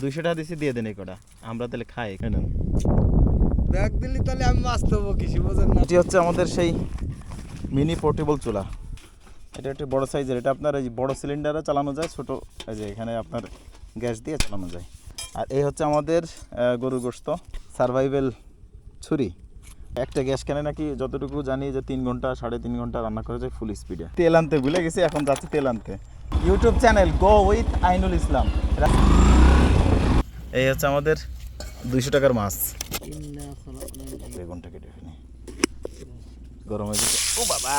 200 টাকা দিছি, দিয়ে দেন এই কটা, আমরা তাহলে খাই। ব্যাগ দিলি তাহলে আমি মাছ দেবো কিছু বোঝেন না। এটি হচ্ছে আমাদের সেই মিনি পোর্টেবল চুলা। এটা একটু বড় সাইজের, এটা আপনার এই বড় সিলিন্ডারে চালানো যায়, ছোট এই যে এখানে আপনার গ্যাস দিয়ে চালানো যায়। আর এই হচ্ছে আমাদের গরুর গোশত সার্ভাইভাল ছুরি। একটা গ্যাস ক্যানে নাকি যতটুকু জানি যে 3 ঘন্টা 3.5 ঘন্টা রান্না করা যায় ফুল স্পিডে। তেল আনতে ভুলে গেছি, এখন যাচ্ছি তেল আনতে। YouTube channel go with Ainul Islam. এই হচ্ছে আমাদের 200 টাকার মাছ। বেগুনটা কেটে ফেলি, গরম হয়ে গেছে। ও বাবা,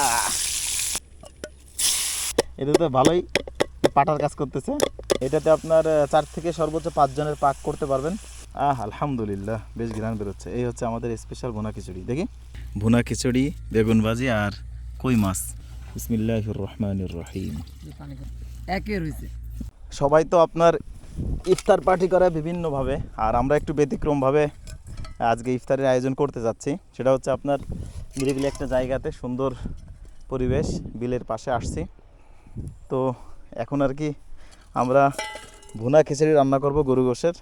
এটা তো ভালোই পাটার কাজ করতেছে। এটাতে আপনার 4 থেকে সর্বোচ্চ 5 জনের পাক করতে পারবেন। আলহামদুলিল্লাহ, বেশ ঘ্রাণ বেরোচ্ছে। এই হচ্ছে আমাদের স্পেশাল ভুনা খিচুড়ি। দেখি, ভুনা খিচুড়ি, বেগুন ভাজি আর কই মাছ। বিসমিল্লাহির রহমানির রহিম। সবাই তো আপনার ইফতার পার্টি করে বিভিন্নভাবে, আর আমরা একটু ব্যতিক্রমভাবে আজকে ইফতারের আয়োজন করতে যাচ্ছি। সেটা হচ্ছে আপনার নিরিবিলি একটা জায়গাতে, সুন্দর পরিবেশ, বিলের পাশে আসছি। তো এখন আর কি আমরা ভুনা খিচুড়ি রান্না করব গরু গোশের।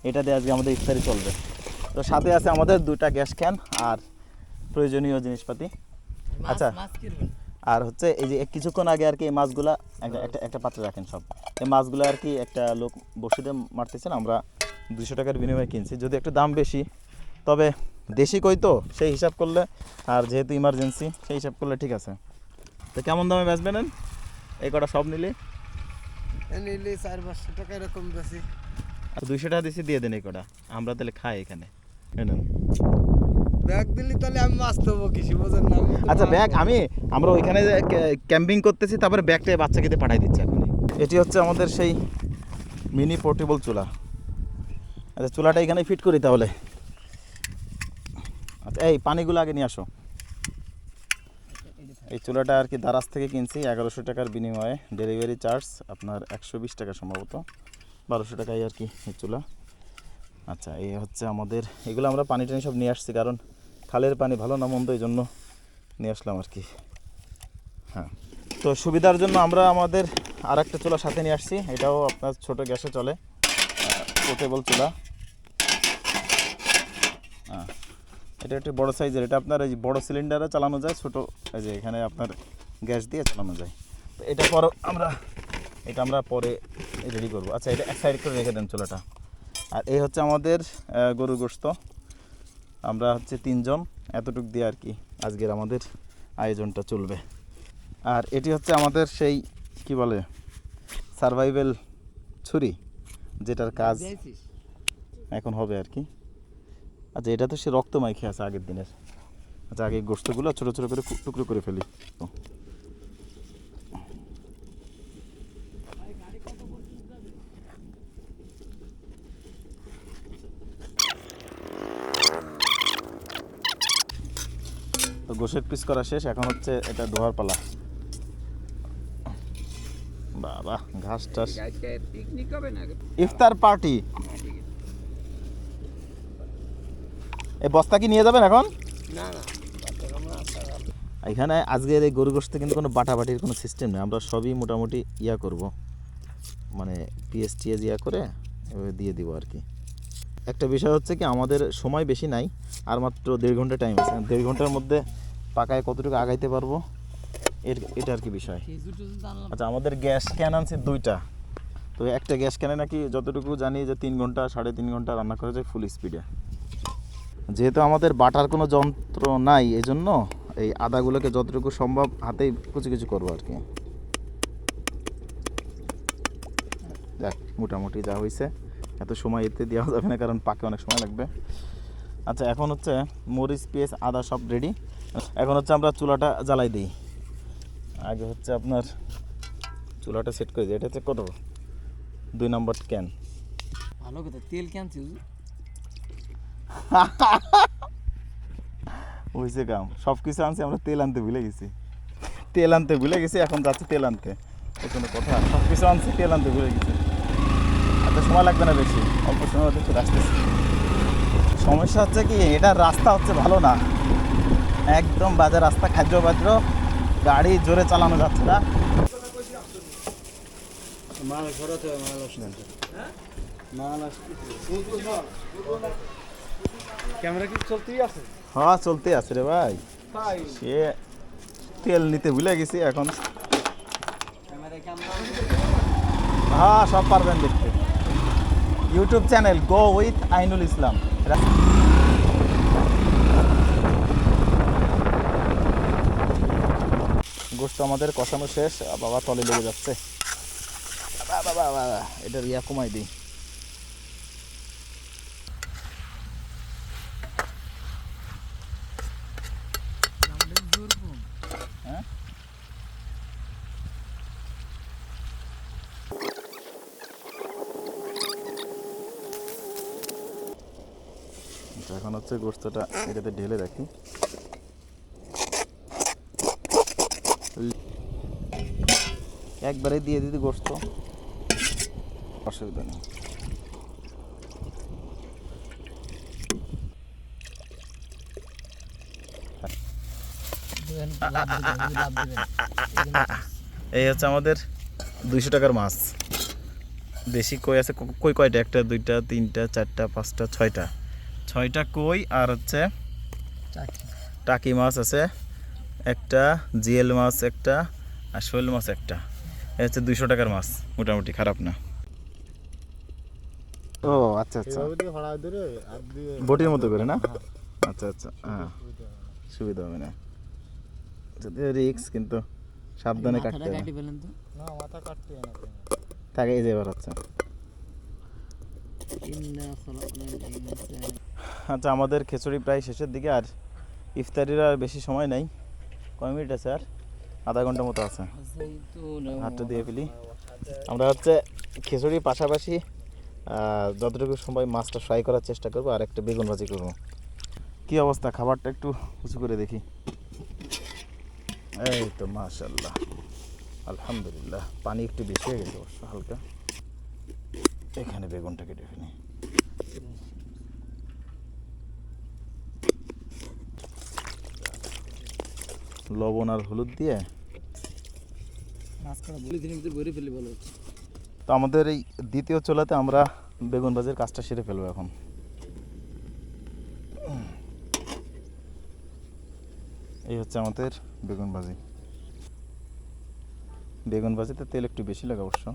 এটা দিয়ে আজকে আমাদের ইফতারি চলবে। তো সাথে আছে আমাদের 2টা গ্যাস ক্যান আর প্রয়োজনীয় জিনিসপাতি। আচ্ছা, আর হচ্ছে এই যে কিছুক্ষণ আগে আর কি এই মাছগুলা একটা পাত্রে রাখেন সব। এই মাছগুলো আর কি একটা লোক বসিতে মারতেছেন, আমরা 200 টাকার বিনিময়ে কিনছি। যদি একটু দাম বেশি, তবে দেশি কই তো সেই হিসাব করলে, আর যেহেতু ইমার্জেন্সি সেই হিসাব করলে ঠিক আছে। তো কেমন দামে বেচবেন এই কটা সব নিলে? 400-500 টাকা এরকম বেশি। 200 টাকা দিছি, দিয়ে দেন এই কটা, আমরা তাহলে খাই এখানে। ব্যাগ দিলি তাহলে আমি মাছ দেবো কিছু বোঝেন না। আচ্ছা, ব্যাগ আমরা ওইখানে ক্যাম্পিং করতেছি, তারপরে ব্যাগটা বাচ্চাকে দিয়ে পাঠাই দিচ্ছি এখন। এটি হচ্ছে আমাদের সেই মিনি পোর্টেবল চুলা। আচ্ছা, চুলাটা এখানে ফিট করি তাহলে। আচ্ছা, এই পানিগুলো আগে নিয়ে আসো। এই চুলাটা আর কি দারাজ থেকে কিনছি 1100 টাকার বিনিময়ে, ডেলিভারি চার্জ আপনার 120 টাকা, সম্ভবত 1200 টাকায় আর কি এই চুলা। আচ্ছা, এই হচ্ছে আমাদের, এগুলো আমরা পানি টানি সব নিয়ে আসছি, কারণ খালের পানি ভালো না মন্দ, এই জন্য নিয়ে আসলাম আর কি। হ্যাঁ, তো সুবিধার জন্য আমরা আমাদের আর একটা চুলা সাথে নিয়ে আসছি। এটাও আপনার ছোট গ্যাসে চলে, পোর্টেবল চুলা। হ্যাঁ, এটা একটু বড় সাইজের, এটা আপনার এই বড় সিলিন্ডারে চালানো যায়, ছোট এই যে এখানে আপনার গ্যাস দিয়ে চালানো যায়। তো এটা আমরা পরে রেডি করবো। আচ্ছা, এটা এক সাইড করে রেখে দেন চুলাটা। আর এই হচ্ছে আমাদের গরুর গোশত। আমরা হচ্ছে 3 জন, এতটুক দিয়ে আর কি আজকের আমাদের আয়োজনটা চলবে। আর এটি হচ্ছে আমাদের সেই কি বলে সার্ভাইভাল ছুরি, যেটার কাজ এখন হবে আর কি। আচ্ছা, এটা তো সে রক্ত মাইখে আছে আগের দিনের। আচ্ছা, আগে গোশতগুলো ছোটো ছোটো করে টুকরো করে ফেলি। তো গোশের পিস করা শেষ, এখন হচ্ছে এটা ধোয়ার পালা। বাবা, ঘাস টাস, ইফতার পার্টি। এই বস্তা কি নিয়ে যাবেন এখন? না না, এখানে আজকের এই গরু গোশতে কিন্তু কোনো বাটাবাটির কোনো সিস্টেম নেই। আমরা সবই মোটামুটি করব, মানে পিএসটিএস করে এভাবে দিয়ে দিব আর কি। একটা বিষয় হচ্ছে কি, আমাদের সময় বেশি নাই, আর মাত্র 1.5 ঘন্টা টাইম আছে। 1.5 ঘন্টার মধ্যে পাকায় কতটুকু আগাইতে পারবো এটা আর কি বিষয়। আচ্ছা, আমাদের গ্যাস ক্যান আনছে 2টা। তো একটা গ্যাস ক্যানে নাকি যতটুকু জানি যে 3 ঘন্টা 3.5 ঘন্টা রান্না করা যায় ফুল স্পিডে। যেহেতু আমাদের বাটার কোনো যন্ত্র নাই, এই জন্য এই আদাগুলোকে যতটুকু সম্ভব হাতেই কুচি কুচি করবো আর কি। দেখ, মোটামুটি যা হয়েছে, এত সময় এতে দেওয়া যাবে না, কারণ পাকে অনেক সময় লাগবে। আচ্ছা, এখন হচ্ছে মরিচ পেঁয়াজ আদা সব রেডি। এখন হচ্ছে আমরা চুলাটা জ্বালাই দিই। আগে হচ্ছে আপনার চুলাটা সেট করে দিই। এটা হচ্ছে কত 2 নম্বর ক্যান। ভালো কথা, তেল কেনছি হয়েছে কাম, সব কিছু আনছি, আমরা তেল আনতে ভুলে গেছি। এখন যাচ্ছি তেল আনতে, এই কোনো কথা। সব কিছু আনছি, তেল আনতে ভুলে গেছি। এত সময় লাগবে না বেশি, অল্প সময় মধ্যে চলে আসতেছি। সমস্যা হচ্ছে কি, এটার রাস্তা হচ্ছে ভালো না, একদম বাজে রাস্তা, খাদ্য বাদ্য, গাড়ি জোরে চালানো যাচ্ছে না। মাল ঘোরাতে হবে, মাল আসলে ক্যামেরা কি চলতেই আছে? হ্যাঁ চলতে আছে রে ভাই। তাই সে তেল নিতে ভুলে গেছি এখন। হ্যাঁ সব পারবেন দেখতে। YouTube channel go with Ainul Islam. গোস্ত আমাদের কষানো শেষ। বাবা তলে লেগে যাচ্ছে। বাবা বাবা এটার ইয়া কমাই দিই। হ্যাঁ আচ্ছা, এখন হচ্ছে গোস্তটা এটাতে ঢেলে রাখি। একবারে দিয়ে দিদি গোস্ত, অসুবিধা নেই। এই হচ্ছে আমাদের 200 টাকার মাছ। দেশি কই আছে কই কয়টা? একটা দুইটা তিনটা চারটা পাঁচটা ছয়টা, 6টা কই। আর হচ্ছে টাকি মাছ আছে একটা, জিএল মাছ একটা, আর শোল মাছ একটা। এই হচ্ছে 200 টাকার মাছ, মোটামুটি খারাপ না। ও আচ্ছা আচ্ছা, বটির মতো করে না? আচ্ছা আচ্ছা, হ্যাঁ সুবিধা হবে না। রিক্স, কিন্তু সাবধানে কাটতে হবে। থাকে এই যে এবার হচ্ছে। আচ্ছা আমাদের খিচুড়ি প্রায় শেষের দিকে, আর ইফতারির আর বেশি সময় নাই। কয় মিনিট আছে? আর আধা ঘন্টা মতো আছে। হাতটা দিয়ে ফেলি। আমরা হচ্ছে খিচুড়ির পাশাপাশি যতটুকু সময় মাছটা ফ্রাই করার চেষ্টা করবো, আর একটা বেগুন ভাজি করবো। কি অবস্থা? খাবারটা একটু উঁচু করে দেখি। এই তো মাশাআল্লাহ, আলহামদুলিল্লাহ। পানি একটু বেশি হয়ে গেছে অবশ্য, হালকা। এখানে বেগুনটা কেটে ফেলি। লবণ আর হলুদ দিয়ে তো আমাদের এই দ্বিতীয় চুলাতে আমরা বেগুন ভাজির কাজটা সেরে ফেলবো এখন। এই হচ্ছে আমাদের বেগুন ভাজি। বেগুন ভাজিতে তেল একটু বেশি লাগে অবশ্য।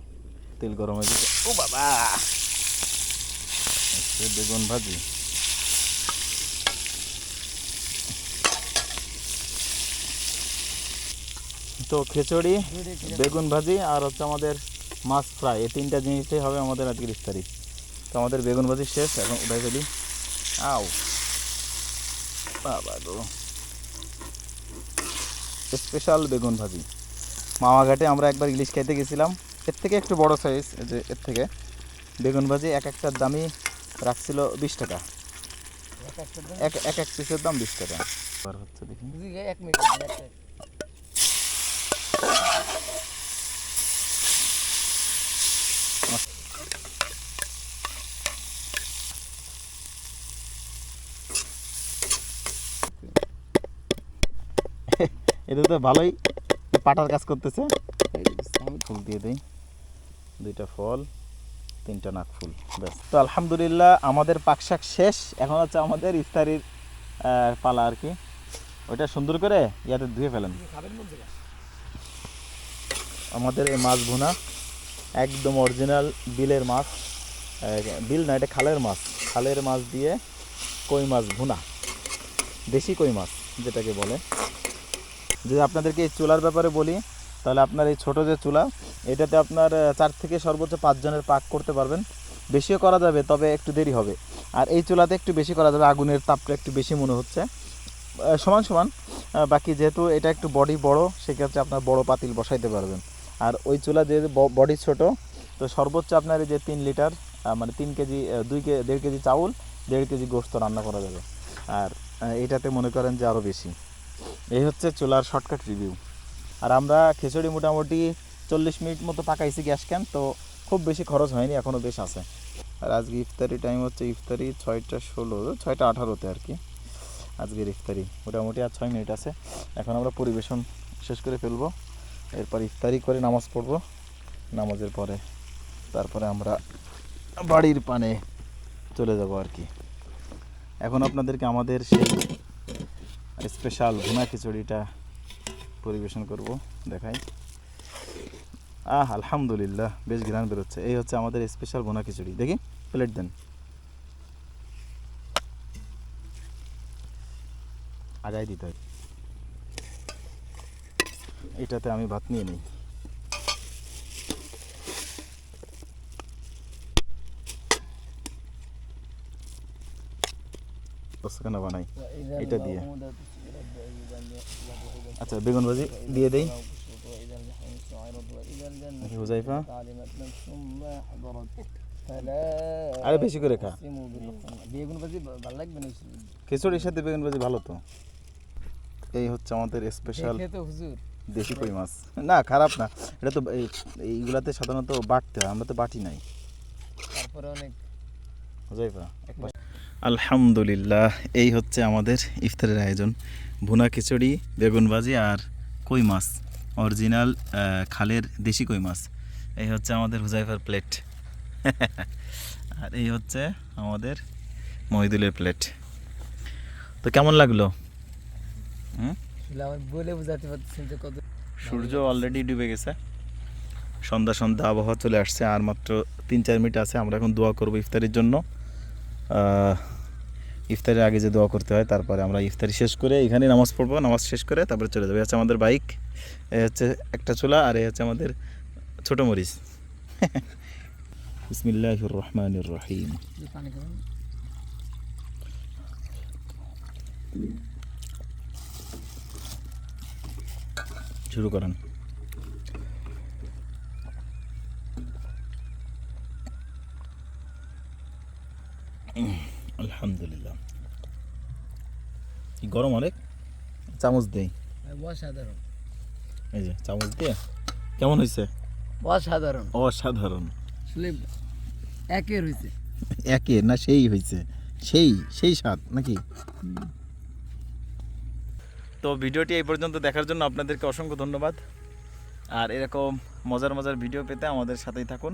তেল গরম হয়ে গেছে। ও বাবা, বেগুন ভাজি। তো খিচুড়ি, বেগুন ভাজি আর হচ্ছে আমাদের মাছ ফ্রাই, এই 3টা জিনিসই হবে আমাদের আজকের ইফতারি। তো আমাদের বেগুন ভাজি শেষ, এখন উঠাই ফেলি। আও বাবা গো, স্পেশাল বেগুন ভাজি। মামাঘাটে আমরা একবার ইলিশ খাইতে গেছিলাম, এর থেকে একটু বড় সাইজ, যে এর থেকে। বেগুন ভাজি এক একটার দামই রাখছিল 20 টাকা, এক এক পিসের দাম 20 টাকা। এবার হচ্ছে দেখি, এটা তো ভালোই পাটার কাজ করতেছে। ফুল দিয়ে দেই, 2টা ফল 3টা নাকফুল, ব্যাস। তো আলহামদুলিল্লাহ আমাদের পাকশাক শেষ। এখন হচ্ছে আমাদের ইফতারির পালা আর কি। ওইটা সুন্দর করে ইয়াতে ধুয়ে ফেলেন। আমাদের এই মাছ ভুনা একদম অরিজিনাল বিলের মাছ, বিল না, এটা খালের মাছ। খালের মাছ দিয়ে কই মাছ ভুনা, দেশি কই মাছ যেটাকে বলে। যদি আপনাদেরকে এই চুলার ব্যাপারে বলি, তাহলে আপনার এই ছোটো যে চুলা, এটাতে আপনার 4 থেকে সর্বোচ্চ 5 জনের পাক করতে পারবেন। বেশিও করা যাবে, তবে একটু দেরি হবে। আর এই চুলাতে একটু বেশি করা যাবে, আগুনের তাপটা একটু বেশি মনে হচ্ছে। সমান সমান। বাকি যেহেতু এটা একটু বডি বড়, সেক্ষেত্রে আপনার বড় পাতিল বসাইতে পারবেন। আর ওই চুলা যে বডি ছোট, তো সর্বোচ্চ আপনার এই যে 3 লিটার, মানে 3 কেজি, 1.5 কেজি চাউল, 1.5 কেজি গোস্ত রান্না করা যাবে। আর এটাতে মনে করেন যে আরও বেশি। এই হচ্ছে চুলার শর্টকাট রিভিউ। আর আমরা খিচুড়ি মোটামুটি 40 মিনিট মতো পাকাইছি গ্যাস ক্যান, তো খুব বেশি খরচ হয়নি, এখনও বেশ আছে। আর আজকে ইফতারি টাইম হচ্ছে ইফতারি 6টা 16, 6টা 18-তে আর কি আজকের ইফতারি। মোটামুটি আর 6 মিনিট আছে। এখন আমরা পরিবেশন শেষ করে ফেলবো, এরপর ইফতারি করে নামাজ পড়বো। নামাজের পরে তারপরে আমরা বাড়ির পানে চলে যাব আর কি। এখন আপনাদেরকে আমাদের সেই স্পেশাল ভুনা খিচুড়িটা পরিবেশন করব, দেখাই। আলহামদুলিল্লাহ, বেশ ঘ্রাণ বেরোচ্ছে। এই হচ্ছে আমাদের স্পেশাল ভুনা খিচুড়ি। দেখি, প্লেট দেন। আগাই দিতে হয়, এটাতে আমি ভাত নিয়ে নিই। কেন বানাই এটা দিয়ে। আচ্ছা, বেগুন ভাজি দিয়ে দেই। হুজাইফা, আরে বেশি করে খা। বেগুন ভাজি ভালো লাগবে না? খিচুড়ির সাথে বেগুন ভাজি ভালো তো। এই হচ্ছে আমাদের স্পেশাল তো হুজুর দেশি কই মাছ। না, খারাপ না। এটা তো এইগুলাতে সাধারণত বাটতে হয়, আমরা তো বাটি নাই। তারপরে অনেক হুজাইফা আলহামদুলিল্লাহ, এই হচ্ছে আমাদের ইফতারের আয়োজন। ভুনা খিচুড়ি, বেগুন ভাজি আর কই মাছ, অরিজিনাল খালের দেশি কই মাছ। এই হচ্ছে আমাদের হুজাইফার প্লেট। আর এই হচ্ছে আমাদের মহিদুলের প্লেট। তো কেমন লাগলো? আমার বলে বোঝাতে পারছি যে কত। সূর্য অলরেডি ডুবে গেছে, সন্ধ্যা সন্ধ্যা আবহাওয়া চলে আসছে। আর মাত্র 3-4 মিনিট আছে, আমরা এখন দোয়া করব ইফতারির জন্য। ইফতারের আগে যে দোয়া করতে হয়, তারপরে আমরা ইফতারি শেষ করে এখানে নামাজ পড়বো, নামাজ শেষ করে তারপরে চলে যাবো। এই হচ্ছে আমাদের বাইক, এই হচ্ছে একটা চুলা, আর এই হচ্ছে আমাদের ছোটো মরিচ। বিসমিল্লাহির রহমানির রহিম। পানি খাবেন? শুরু করেন। আলহামদুলিল্লাহ। কি গরম অনেক, চামচ দেই। অসাধারণ। এই যে চামচ দিয়ে, কেমন হয়েছে? অসাধারণ, অসাধারণ। আসলে একের হয়েছে। একের না, সেই হয়েছে, সেই সেই স্বাদ নাকি? তো ভিডিওটি এই পর্যন্ত দেখার জন্য আপনাদেরকে অসংখ্য ধন্যবাদ। আর এরকম মজার মজার ভিডিও পেতে আমাদের সাথেই থাকুন।